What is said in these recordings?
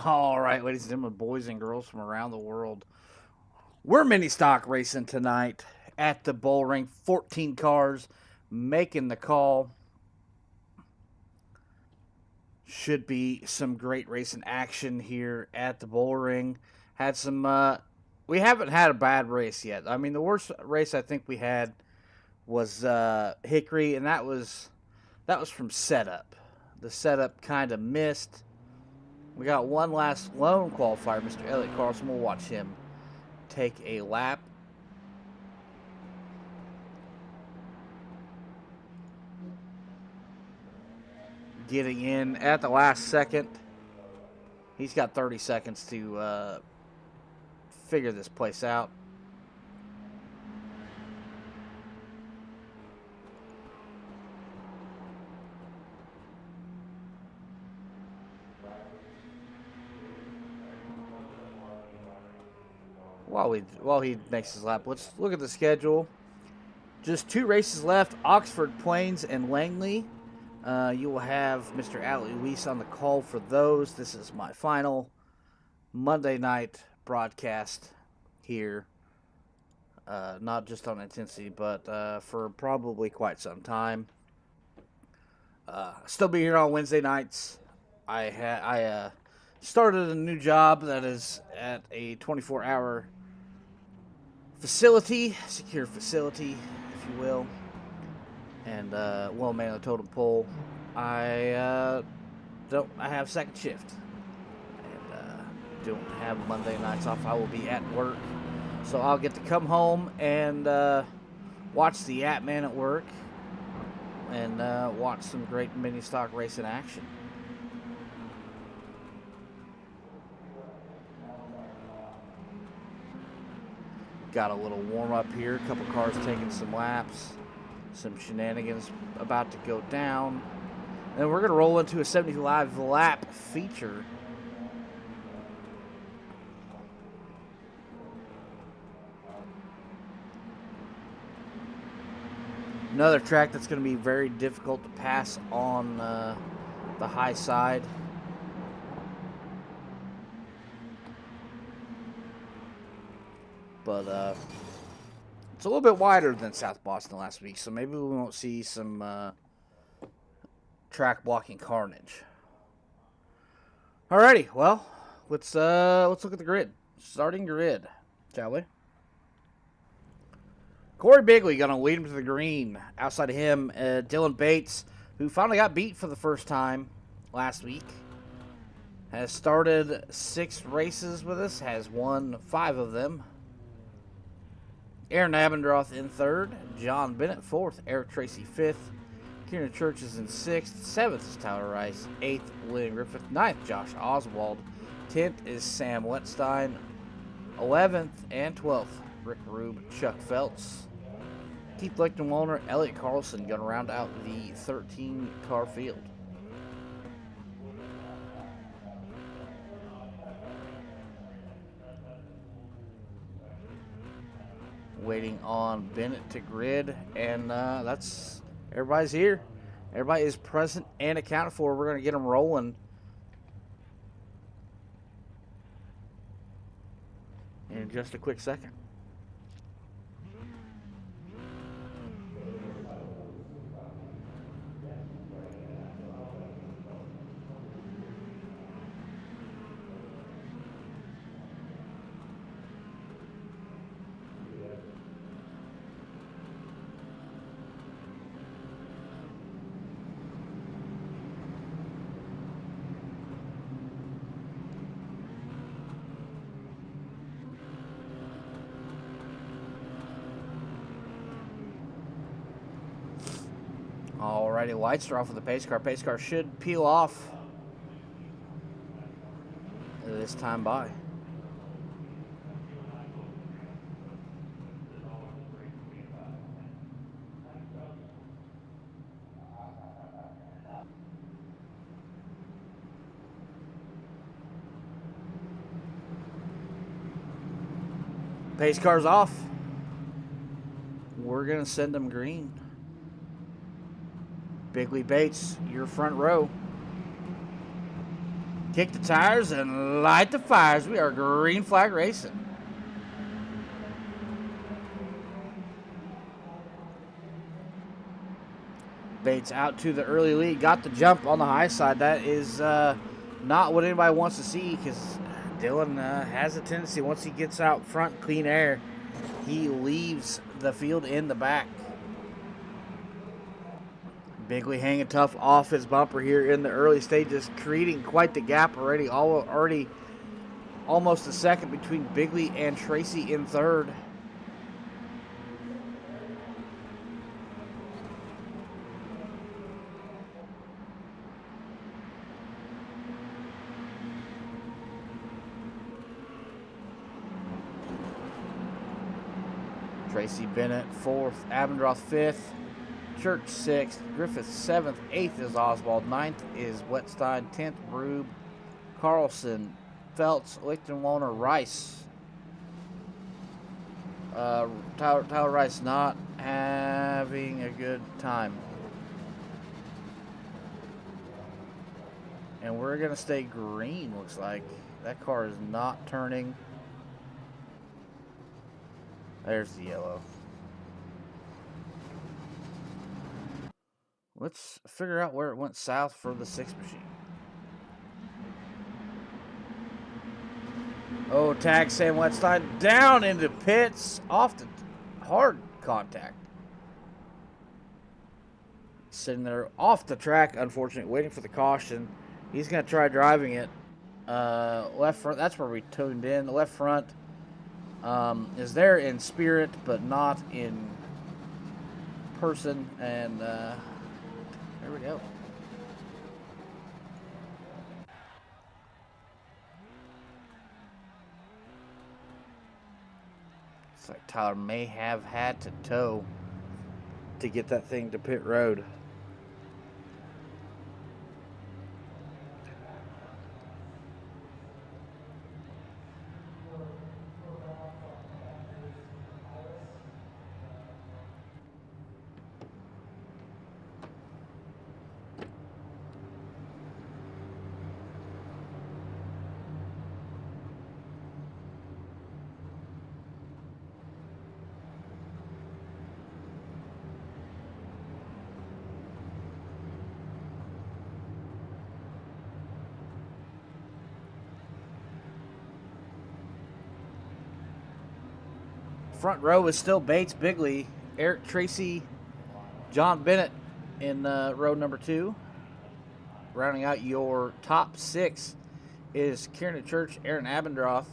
All right, ladies and gentlemen, boys and girls from around the world, we're mini stock racing tonight at the Bullring. 14 cars making the call. Should be some great racing action here at the Bullring. Had some. We haven't had a bad race yet. I mean, the worst race I think we had was Hickory, and that was from setup. The setup kind of missed. We got one last lone qualifier, Mr. Elliott Carlson. We'll watch him take a lap. Getting in at the last second. He's got 30 seconds to figure this place out. While he makes his lap, let's look at the schedule. Just 2 races left: Oxford, Plains, and Langley. You will have Mr. Allie Weiss on the call for those. This is my final Monday night broadcast here, not just on Intensity, but for probably quite some time. Still be here on Wednesday nights. I started a new job that is at a 24-hour facility, secure facility, if you will, and well man on the totem pole. I have second shift and don't have Monday nights off. I will be at work, so I'll get to come home and watch the App Man at work and watch some great mini stock racing action. Got a little warm up here. A couple cars taking some laps. Some shenanigans about to go down. And we're going to roll into a 75 lap feature. Another track that's going to be very difficult to pass on the high side. But it's a little bit wider than South Boston last week, so maybe we won't see some track blocking carnage. Alrighty, well, let's look at the grid. Starting grid, shall we? Corey Bigley gonna lead him to the green. Outside of him, Dylan Bates, who finally got beat for the first time last week, has started 6 races with us, has won 5 of them. Aaron Abendroth in 3rd, John Bennett 4th, Eric Tracy 5th, Kieran Church is in 6th, 7th is Tyler Rice, 8th William Griffith, 9th Josh Oswald, 10th is Sam Wetstein, 11th and 12th Rick Rube, Chuck Feltz, Keith Lichtenwalner, Elliott Carlson going to round out the 13-car field. Waiting on Bennett to grid, and that's everybody's here. Everybody is present and accounted for. We're going to get them rolling in just a quick second. Alrighty, lights are off with the pace car. Pace car should peel off this time by. Pace car's off. We're going to send them green. Bigley Bates, your front row. Kick the tires and light the fires. We are green flag racing. Bates out to the early lead. Got the jump on the high side. That is not what anybody wants to see, because Dylan has a tendency, once he gets out front, clean air, he leaves the field in the back. Bigley hanging tough off his bumper here in the early stages, creating quite the gap already. Already almost a second between Bigley and Tracy in third. Tracy Bennett fourth, Abendroth fifth, Church sixth, Griffith seventh, eighth is Oswald, ninth is Wetstein, 10th Brube, Carlson, Feltz, Lichtenwohner, Rice. Tyler Rice not having a good time. And we're going to stay green, looks like. That car is not turning. There's the yellow. Let's figure out where it went south for the 6 machine. Oh, tag Sam Wetstein down into pits, off the hard contact. Sitting there off the track, unfortunately, waiting for the caution. He's going to try driving it. Left front, that's where we tuned in. The left front is there in spirit, but not in person. And there we go. It's like Tyler may have had to tow to get that thing to pit road. Front row is still Bates, Bigley, Eric Tracy, John Bennett in row number 2. Rounding out your top 6 is Kieran Church, Aaron Abendroth.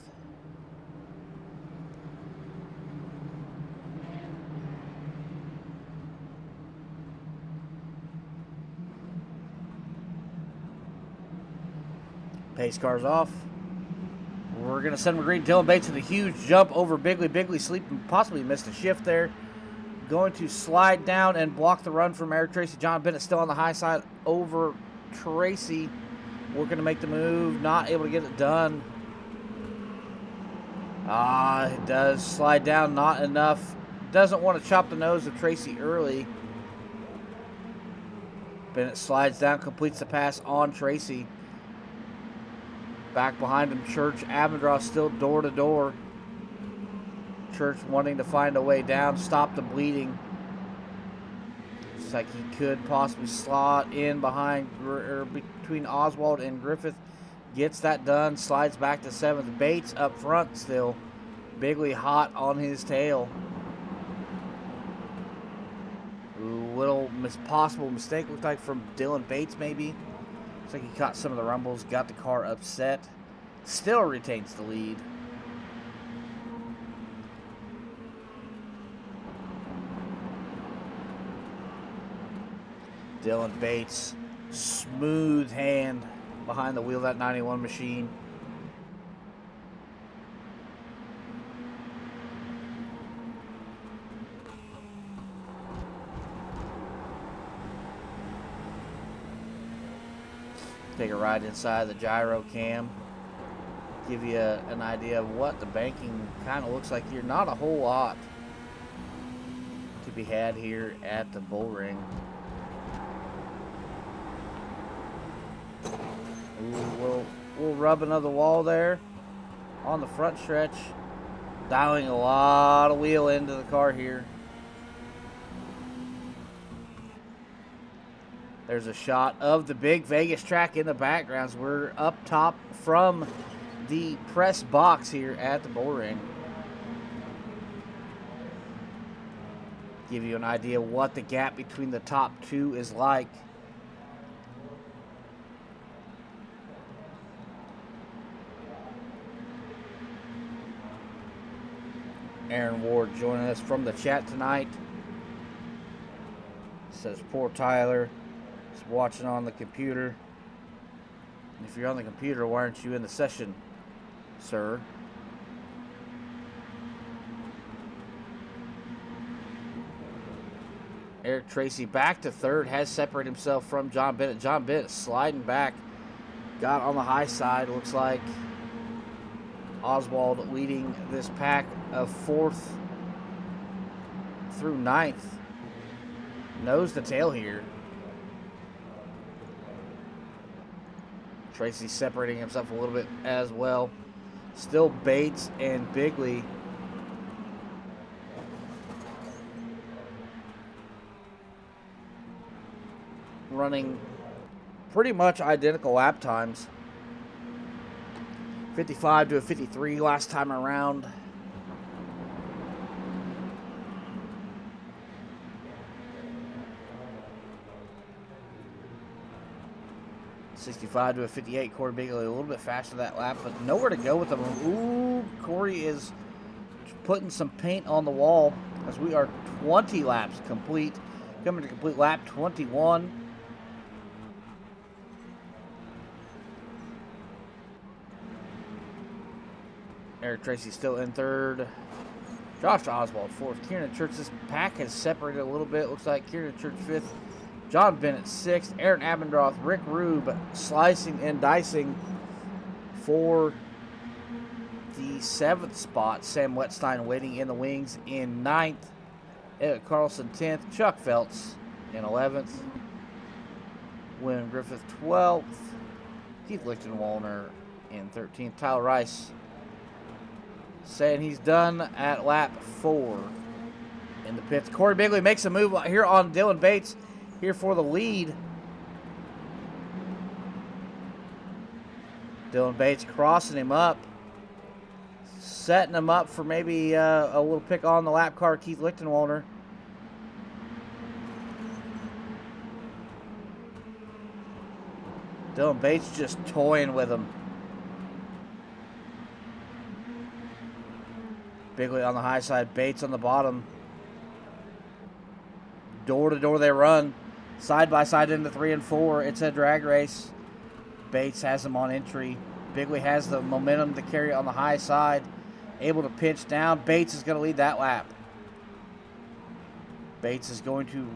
Pace cars off. We're going to send him green. Dylan Bates with a huge jump over Bigley. Bigley sleeping, possibly missed a shift there. Going to slide down and block the run from Eric Tracy. John Bennett still on the high side over Tracy. Working to make the move. Not able to get it done. It does slide down. Not enough. Doesn't want to chop the nose of Tracy early. Bennett slides down, completes the pass on Tracy. Back behind him, Church. Abendroth still door to door. Church wanting to find a way down, stop the bleeding. Looks like he could possibly slot in behind or between Oswald and Griffith. Gets that done, slides back to 7th. Bates up front still. Bigley hot on his tail. Little possible mistake, looked like from Dylan Bates maybe. Looks like he caught some of the rumbles, got the car upset. Still retains the lead. Dylan Bates, smooth hand behind the wheel of that 91 machine. Take a ride inside the gyro cam. Give you an idea of what the banking kind of looks like here. Not a whole lot to be had here at the Bullring. We'll little rubbing of the wall there on the front stretch. Dialing a lot of wheel into the car here. There's a shot of the big Vegas track in the background. We're up top from the press box here at the Bullring. Give you an idea what the gap between the top two is like. Aaron Ward joining us from the chat tonight. Says poor Tyler is watching on the computer. And if you're on the computer, why aren't you in the session, sir? Eric Tracy back to third, has separated himself from John Bennett. John Bennett sliding back, got on the high side. Looks like Oswald leading this pack of 4th through 9th. Nose to tail here. Tracy separating himself a little bit as well. Still Bates and Bigley running pretty much identical lap times. 55 to a 53 last time around. .65 to a 58. Corey Bigley a little bit faster that lap, but nowhere to go with them. Ooh, Corey is putting some paint on the wall as we are 20 laps complete. Coming to complete lap 21. Eric Tracy still in third. Josh Oswald fourth. Kiernan Church, this pack has separated a little bit. Looks like Kiernan Church fifth. John Bennett sixth. Aaron Abendroth, Rick Rube slicing and dicing for the 7th spot. Sam Wetstein waiting in the wings in 9th. Eric Carlson 10th. Chuck Phelps in 11th. William Griffith 12th. Keith Lichtenwalner in 13th. Tyler Rice saying he's done at lap 4 in the pits. Corey Bigley makes a move here on Dylan Bates here for the lead. Dylan Bates crossing him up, setting him up for maybe a little pick on the lap car, Keith Lichtenwalner. Dylan Bates just toying with him. Bigley on the high side, Bates on the bottom. Door to door they run. Side by side into 3 and 4. It's a drag race. Bates has him on entry. Bigley has the momentum to carry it on the high side. Able to pinch down. Bates is going to lead that lap. Bates is going to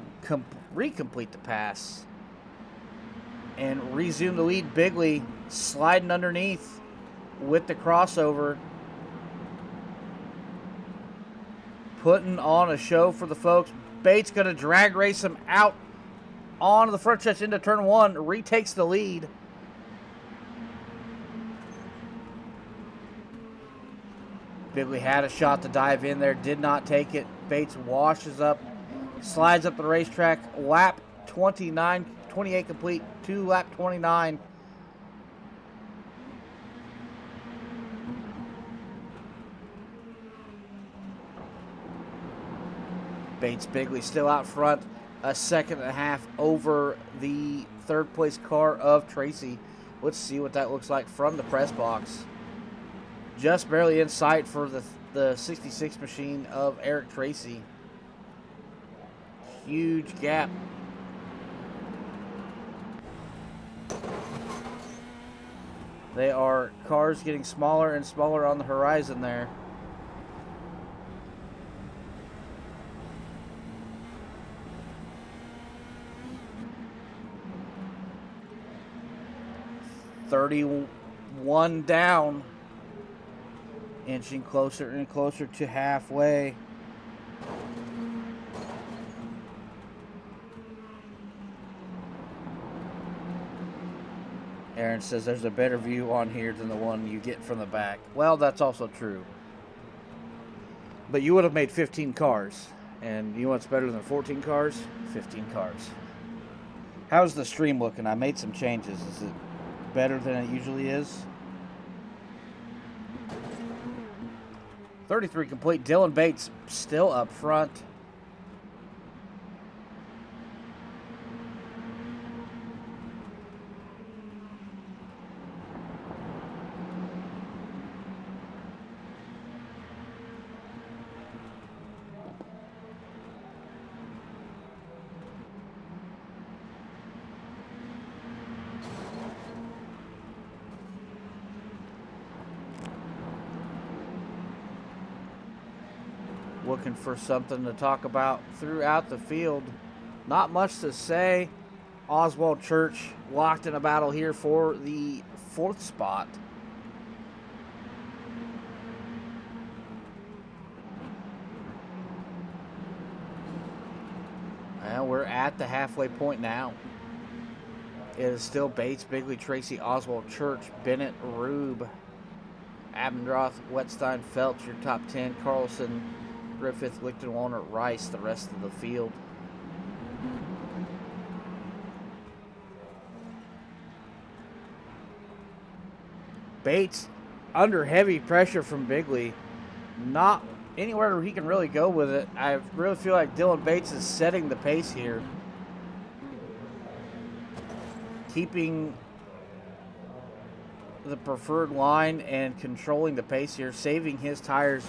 recomplete the pass and resume the lead. Bigley sliding underneath with the crossover. Putting on a show for the folks. Bates going to drag race him out onto the front stretch into turn 1. Retakes the lead. Bigley had a shot to dive in there. Did not take it. Bates washes up. Slides up the racetrack. Lap 29. 28 complete. To lap 29. Bates Bigley still out front, a second and a half over the 3rd place car of Tracy. Let's see what that looks like from the press box. Just barely in sight for the 66 machine of Eric Tracy. Huge gap. They are cars getting smaller and smaller on the horizon there. .31 down, inching closer and closer to halfway. Aaron says there's a better view on here than the one you get from the back. Well, that's also true. But you would have made 15 cars. And you know what's better than 14 cars? 15 cars. How's the stream looking? I made some changes. Is it better than it usually is? 33 complete. Dylan Bates still up front. Looking for something to talk about throughout the field. Not much to say. Oswald Church locked in a battle here for the 4th spot. Well, we're at the halfway point now. It is still Bates, Bigley, Tracy, Oswald Church, Bennett, Rube, Abendroth, Wetstein, Felch, your top 10, Carlson, Griffith, Lichtenwalner, Rice, the rest of the field. Bates under heavy pressure from Bigley. Not anywhere he can really go with it. I really feel like Dylan Bates is setting the pace here. Keeping the preferred line and controlling the pace here. Saving his tires.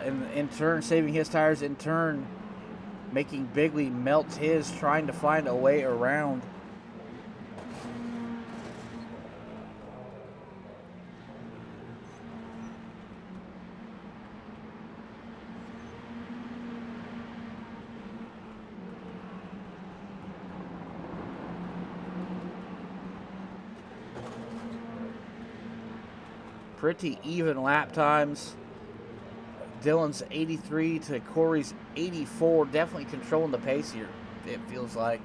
In turn, saving his tires, in turn, making Bigley melt his, trying to find a way around. Pretty even lap times. Dylan's 83 to Corey's 84. Definitely controlling the pace here, it feels like.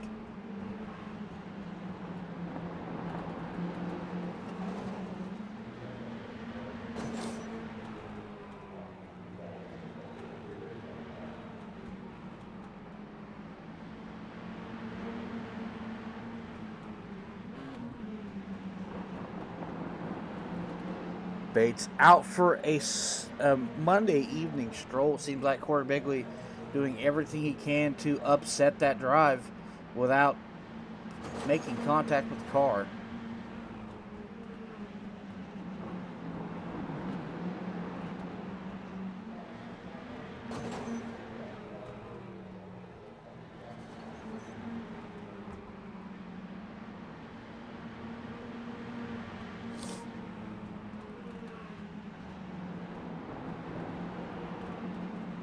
Bates out for a Monday evening stroll. Seems like Corey Bigley doing everything he can to upset that drive without making contact with the car.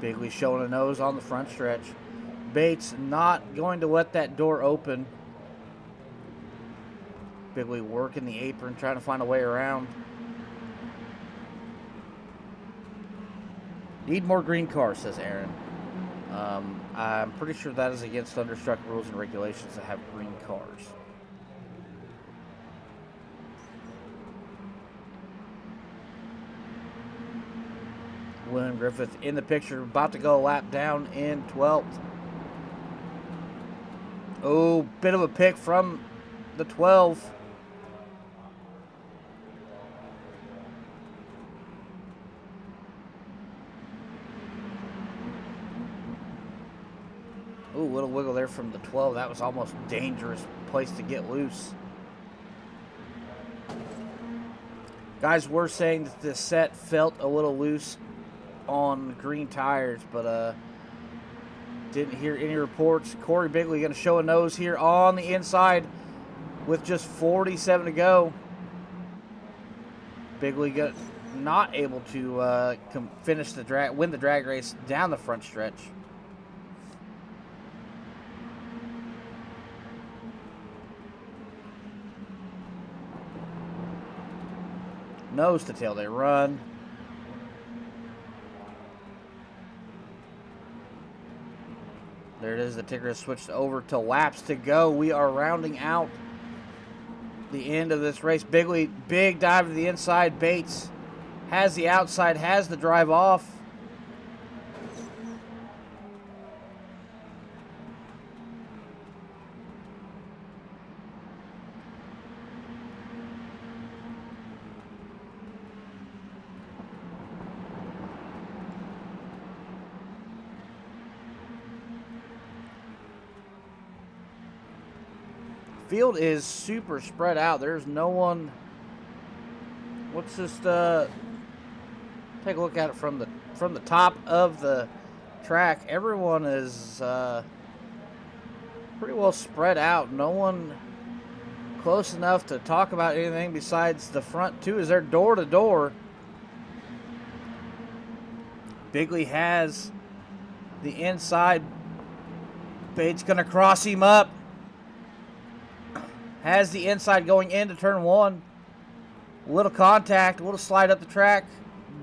Bigley showing a nose on the front stretch. Bates not going to let that door open. Bigley working the apron, trying to find a way around. Need more green cars, says Aaron. I'm pretty sure that is against Thunderstruck rules and regulations to have green cars. William Griffith in the picture, about to go a lap down in 12th. Oh, bit of a pick from the 12. Ooh, little wiggle there from the 12. That was almost a dangerous place to get loose. Guys were saying that this set felt a little loose on green tires, but didn't hear any reports. Corey Bigley going to show a nose here on the inside with just 47 to go. Bigley not able to finish the drag, win the drag race down the front stretch. Nose to tail they run. There it is. The ticker has switched over to laps to go. We are rounding out the end of this race. Bigley, big dive to the inside. Bates has the outside, has the drive off. Field is super spread out. There's no one. Let's just take a look at it from the top of the track. Everyone is pretty well spread out. No one close enough to talk about anything besides the front two. Is they're door to door. Bigley has the inside. Bates gonna cross him up. Has the inside going into turn one. A little contact, a little slide up the track.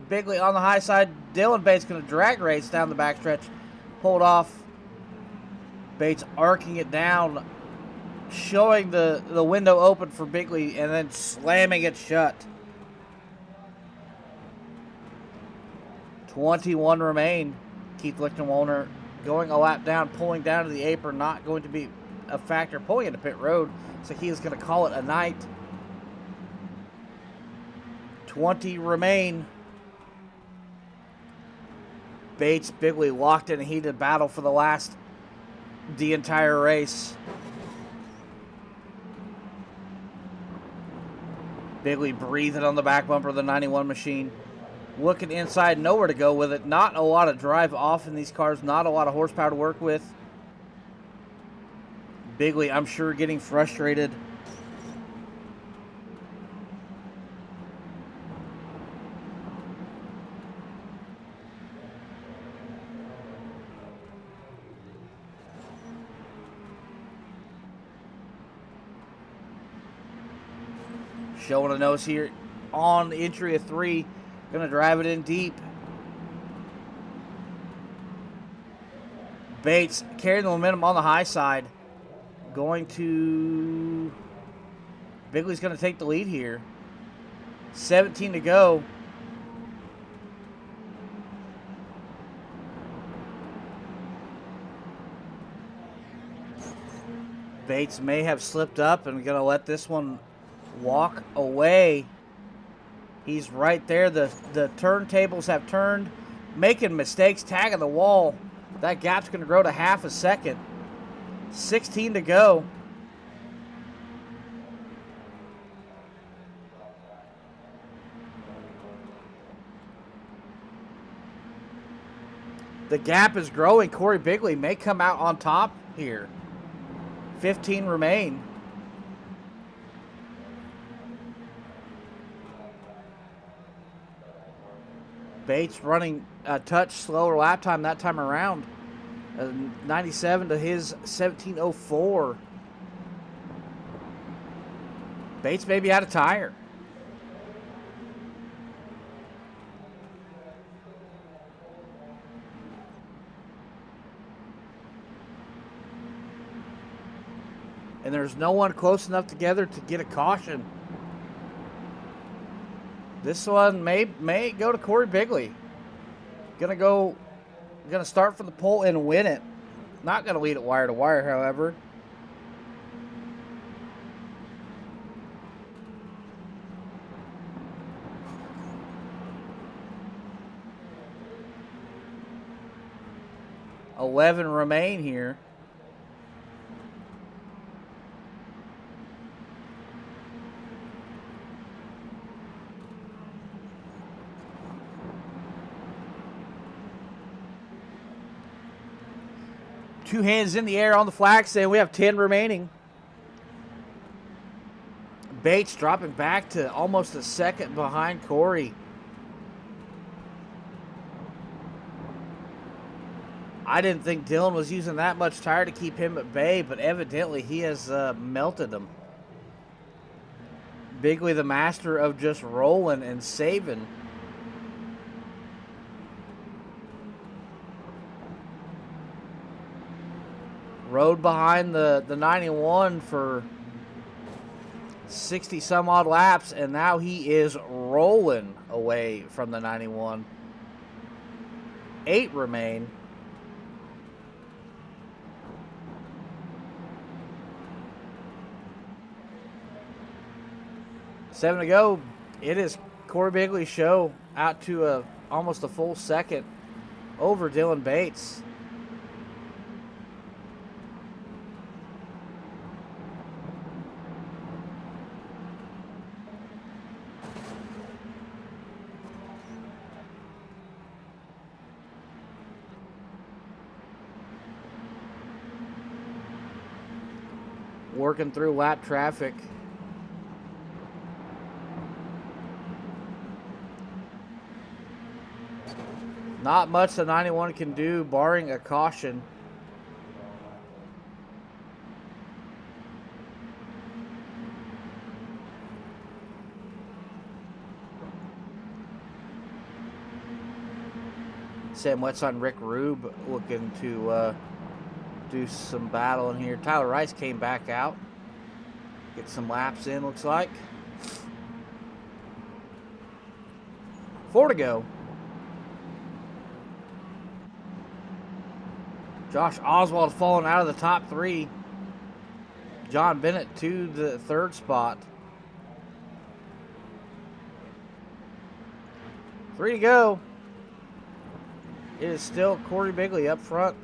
Bigley on the high side. Dylan Bates going to drag race down the backstretch. Pulled off. Bates arcing it down. Showing the window open for Bigley and then slamming it shut. 21 remain. Keith Lichtenwalner going a lap down, pulling down to the apron. Not going to be a factor. Pulling into pit road. So he is going to call it a night. 20 remain. Bates, Bigley locked in a heated battle for the entire race. Bigley breathing on the back bumper of the 91 machine. Looking inside, nowhere to go with it. Not a lot of drive off in these cars. Not a lot of horsepower to work with. Bigley, I'm sure, getting frustrated. Showing a nose here on the entry of 3. Going to drive it in deep. Bates carrying the momentum on the high side. Going to... Bigley's going to take the lead here. 17 to go. Bates may have slipped up and going to let this one walk away. He's right there. The turntables have turned. Making mistakes, tagging the wall. That gap's going to grow to half a second. 16 to go. The gap is growing. Corey Bigley may come out on top here. 15 remain. Bates running a touch slower lap time that time around. 97 to his 17:04. Bates may be out of tire. And there's no one close enough together to get a caution. This one may go to Corey Bigley. Gonna start from the pole and win it. Not gonna lead it wire to wire, however. $11 remain here. Two hands in the air on the flag saying we have 10 remaining. Bates dropping back to almost a second behind Corey. I didn't think Dylan was using that much tire to keep him at bay, but evidently he has melted them. Bigley, the master of just rolling and saving. Rode behind the 91 for 60 some odd laps, and now he is rolling away from the 91. 8 remain. Seven to go. It is Corey Bigley's show, out to almost a full second over Dylan Bates. Working through lap traffic. Not much the 91 can do, barring a caution. Sam Wetson, Rick Rube looking to do some battle in here. Tyler Rice came back out. Get some laps in, looks like. 4 to go. Josh Oswald falling out of the top 3. John Bennett to the 3rd spot. 3 to go. It is still Corey Bigley up front.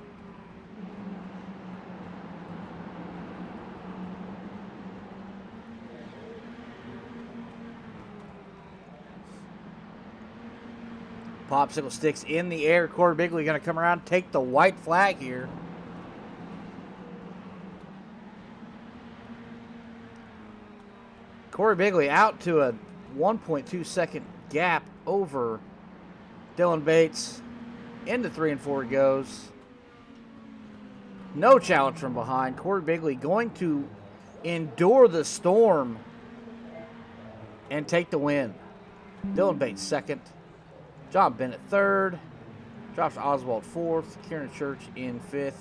Popsicle sticks in the air. Corey Bigley going to come around, take the white flag here. Corey Bigley out to a 1.2 second gap over Dylan Bates. Into 3 and 4 he goes. No challenge from behind. Corey Bigley going to endure the storm and take the win. Dylan Bates 2nd. John Bennett 3rd. Josh Oswald 4th. Kieran Church in 5th.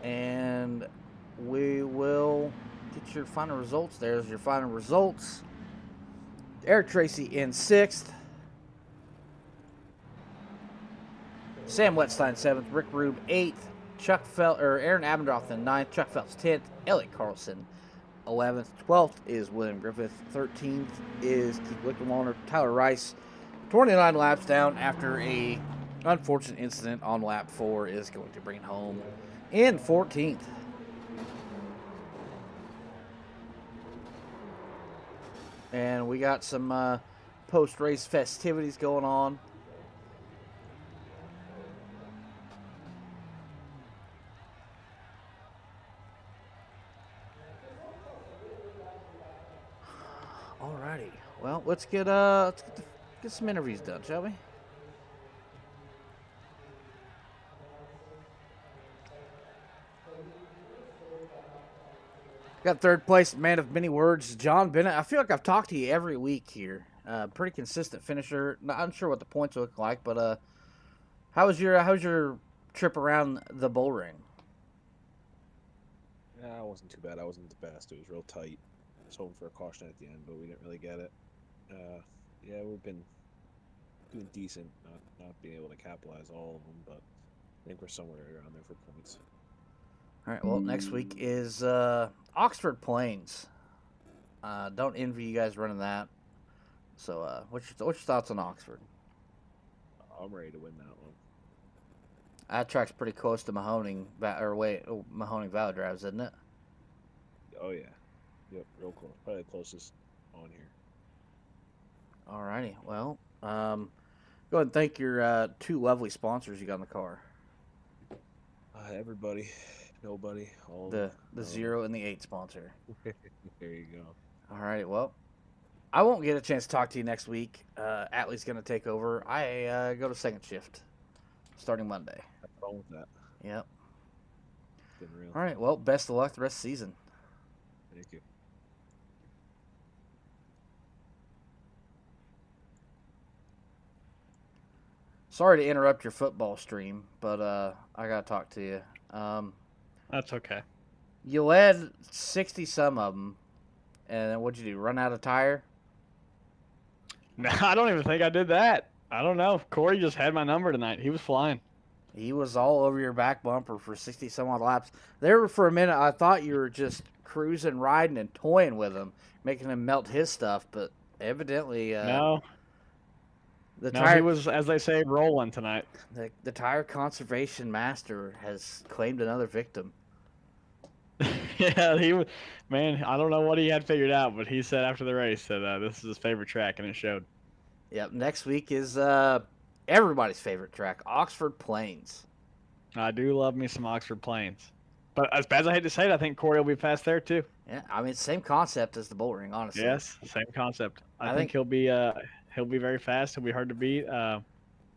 And we will get your final results. There's your final results. Eric Tracy in 6th. Sam Wetstein 7th. Rick Rube 8th. Aaron Abendroth in 9th. Chuck Phelps 10th. Elliot Carlson 11th. 12th is William Griffith. 13th is Keith Wickenwalner. Tyler Rice 29 laps down after a unfortunate incident on lap 4 is going to bring home in 14th. And we got some post-race festivities going on. Alrighty. Well, let's get some interviews done, shall we? Got 3rd place, man of many words, John Bennett. I feel like I've talked to you every week here. Pretty consistent finisher. Not unsure what the points look like, but how was your trip around the Bullring? Yeah, it wasn't too bad. I wasn't the best. It was real tight. I was hoping for a caution at the end, but we didn't really get it. Yeah, we've been doing decent, not being able to capitalize all of them, but I think we're somewhere around there for points. All right, well, next week is Oxford Plains. Don't envy you guys running that. So, what's your thoughts on Oxford? I'm ready to win that one. That track's pretty close to Mahoning Valley Drives, isn't it? Oh yeah, yep, real close. Probably the closest on here. Alrighty, well, go ahead and thank your 2 lovely sponsors you got in the car. Everybody, nobody, all the 0 and the 8 sponsor. There you go. Alright, well, I won't get a chance to talk to you next week. Atlee's going to take over. I go to 2nd shift starting Monday. What's wrong with that? Yep. Been real. All right, well, best of luck the rest of the season. Thank you. Sorry to interrupt your football stream, but I got to talk to you. That's okay. You led 60 some of them, and then what'd you do? Run out of tire? No, I don't even think I did that. I don't know. Corey just had my number tonight. He was flying. He was all over your back bumper for 60 some odd laps. There for a minute, I thought you were just cruising, riding, and toying with him, making him melt his stuff, but evidently No, the no, he tire was, as they say, rolling tonight. the tire conservation master has claimed another victim. Yeah, he was. Man, I don't know what he had figured out, but he said after the race that this is his favorite track, and it showed. Yep, next week is everybody's favorite track, Oxford Plains. I do love me some Oxford Plains. But as bad as I hate to say it, I think Corey will be fast there too. Yeah, I mean, same concept as the Bullring, honestly. Yes, same concept. I think think he'll be very fast. He'll be hard to beat.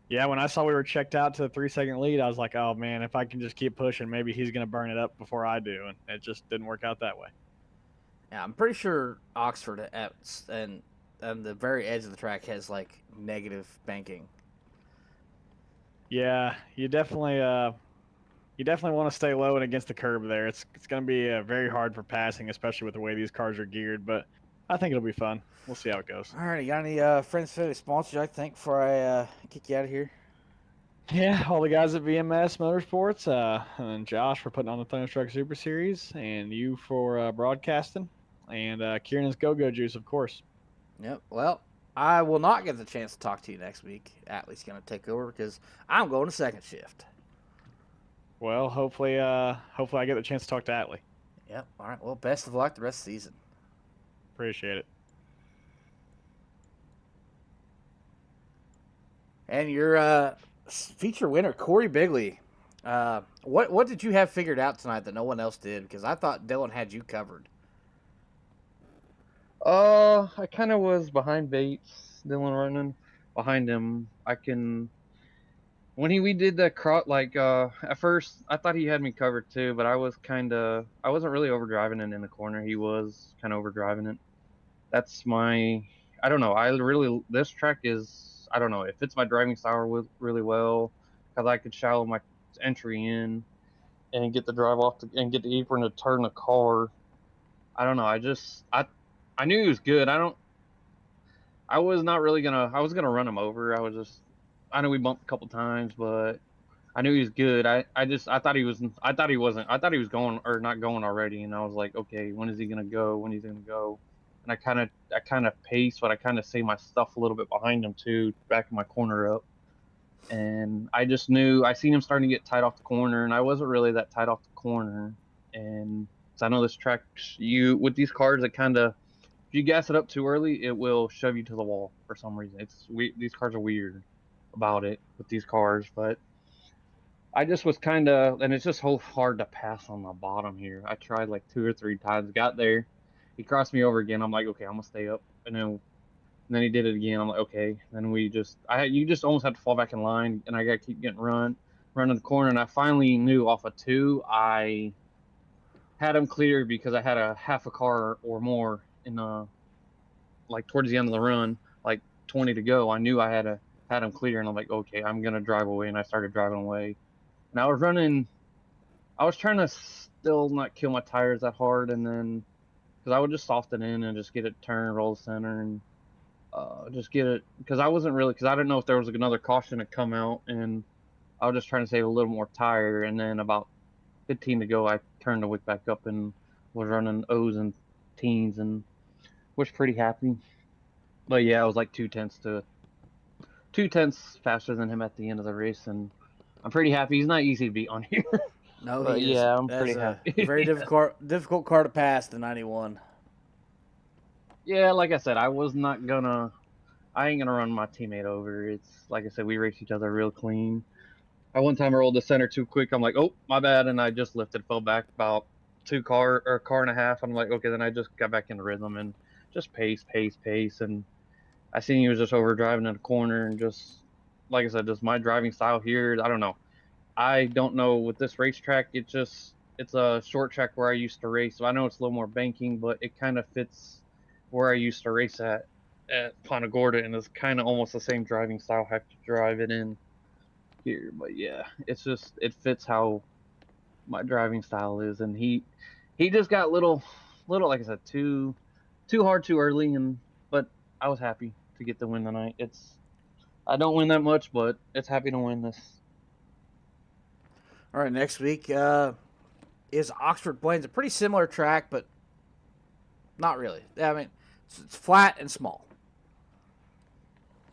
Yeah, when I saw we were checked out to the 3 second lead, I was like, oh man, if I can just keep pushing, maybe he's gonna burn it up before I do, and it just didn't work out that way. Yeah, I'm pretty sure Oxford and the very edge of the track has like negative banking. Yeah, you definitely want to stay low and against the curb there. It's going to be very hard for passing, especially with the way these cars are geared. But I think it'll be fun. We'll see how it goes. All right, you got any friends, family, sponsors I think before I kick you out of here? Yeah, all the guys at VMS Motorsports, and then Josh for putting on the Thunderstruck Super Series, and you for broadcasting, and Kiernan's GoGo Juice, of course. Yep. Well, I will not get the chance to talk to you next week. Atlee's going to take over because I'm going to second shift. Well, hopefully I get the chance to talk to Atlee. Yep. All right. Well, best of luck the rest of the season. Appreciate it. And your feature winner, Corey Bigley. What did you have figured out tonight that no one else did? Because I thought Dylan had you covered. I kind of was behind Bates, Dylan running behind him. We did that at first I thought he had me covered too, but I wasn't really overdriving it in the corner. He was kind of overdriving it. I don't know. This track is, I don't know, it fits my driving style really well because I could shallow my entry in and get the drive off and get the apron to turn the car. I don't know. I knew he was good. I was not really I was gonna run him over. I know we bumped a couple times, but I knew he was good. I thought he wasn't. I thought he was going or not going already, and I was like, okay, when is he gonna go? When he's gonna go? And I kind of paced, but I kind of saved my stuff a little bit behind him too, backing my corner up. And I just knew I seen him starting to get tight off the corner, and I wasn't really that tight off the corner. And so I know this track, with these cars, it kind of, if you gas it up too early, it will shove you to the wall for some reason. These cars are weird about it with these cars, but I just was and it's just so hard to pass on the bottom here. I tried like 2 or 3 times, got there, he crossed me over again. I'm like, okay, I'm gonna stay up, and then he did it again. I'm like, okay. Then you just almost have to fall back in line, and I gotta keep getting running the corner, and I finally knew off of 2, I had him cleared because I had a half a car or more in like towards the end of the run, like 20 to go. I knew I had him clear, and I'm like, okay, I'm gonna drive away, and I started driving away. And I was trying to still not kill my tires that hard, and then because I would just soften in and just get it turned, roll the center, and just get it, because I didn't know if there was another caution to come out, and I was just trying to save a little more tire. And then about 15 to go, I turned the wick back up and was running O's and teens and was pretty happy. But yeah, I was like 2 tenths faster than him at the end of the race, and I'm pretty happy. He's not easy to beat on here. No, But he is. yeah, I'm That's pretty a happy. very difficult car to pass, the 91. Yeah, like I said, I ain't gonna run my teammate over. It's like I said, we race each other real clean. One time I rolled the center too quick. I'm like, oh, my bad, and I just fell back about a car and a half. I'm like, okay, then I just got back in the rhythm and just pace, and I seen he was just overdriving in the corner, and just like I said, just my driving style here. I don't know. I don't know with this racetrack. It's a short track where I used to race, so I know it's a little more banking, but it kind of fits where I used to race at Punta Gorda, and it's kind of almost the same driving style. I have to drive it in here, but yeah, it fits how my driving style is, and He just got little, like I said, too hard too early, but I was happy to get the win tonight. I don't win that much, but it's happy to win this. All right, next week is Oxford Plains, a pretty similar track, but not really. I mean, it's flat and small.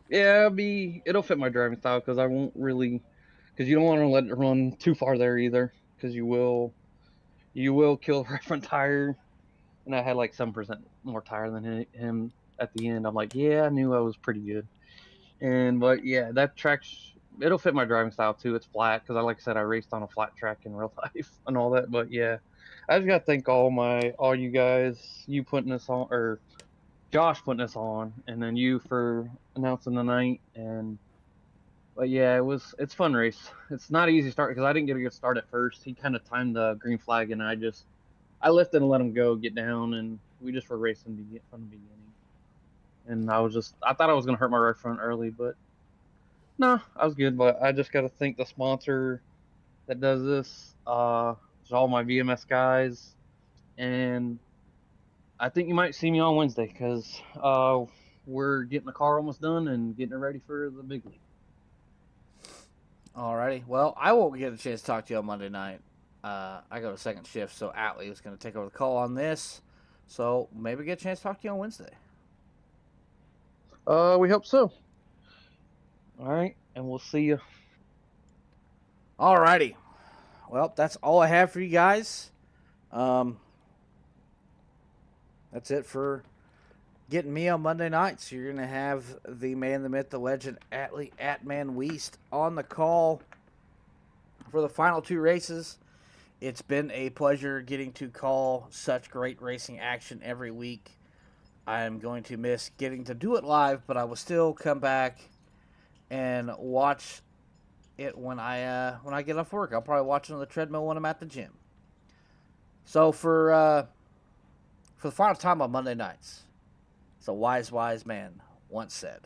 Yeah, it'll fit my driving style because I won't really, because you don't want to let it run too far there either, because you will kill the right front tire. And I had like 7% more tire than him at the end. I'm like, yeah, I knew I was pretty good. But yeah, that track's it'll fit my driving style too. It's flat because like I said, I raced on a flat track in real life and all that. But yeah, I just gotta thank all you guys, you putting this on, or Josh putting this on, and then you for announcing the night. But yeah, it's fun race. It's not easy to start because I didn't get a good start at first. He kind of timed the green flag, and I lifted and let him go, get down, and we just were racing from the beginning. And I thought I was gonna hurt my right front early, but no, I was good. But I just gotta thank the sponsor that does this. It's all my VMS guys, and I think you might see me on Wednesday because we're getting the car almost done and getting it ready for the big league. Alrighty. Well, I won't get a chance to talk to you on Monday night. I go to second shift, so Atlee is going to take over the call on this. So maybe get a chance to talk to you on Wednesday. We hope so. All right, and we'll see you. Alrighty. Well, that's all I have for you guys. That's it for getting me on Monday nights. You're going to have the man, the myth, the legend, Atlee Atman Weast on the call for the final two races. It's been a pleasure getting to call such great racing action every week. I am going to miss getting to do it live, but I will still come back and watch it when I get off work. I'll probably watch it on the treadmill when I'm at the gym. So for the final time on Monday nights, as a wise man once said,